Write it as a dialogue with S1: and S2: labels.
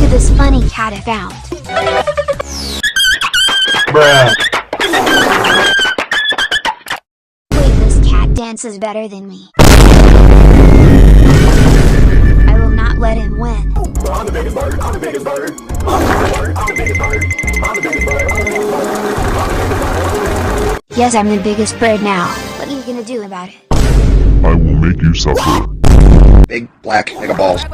S1: to this funny cat I found.
S2: Bruh.
S1: Wait, this cat dances better than me. I will not let him win.
S3: I'm the biggest bird, I'm the biggest bird. I'm the biggest bird, I'm the biggest bird. I'm the biggest bird, I'm the biggest bird. I'm the biggest bird.
S1: Yes, I'm the biggest bird now. What are you gonna do about it?
S4: I will make you suffer.
S5: Big black nigga balls.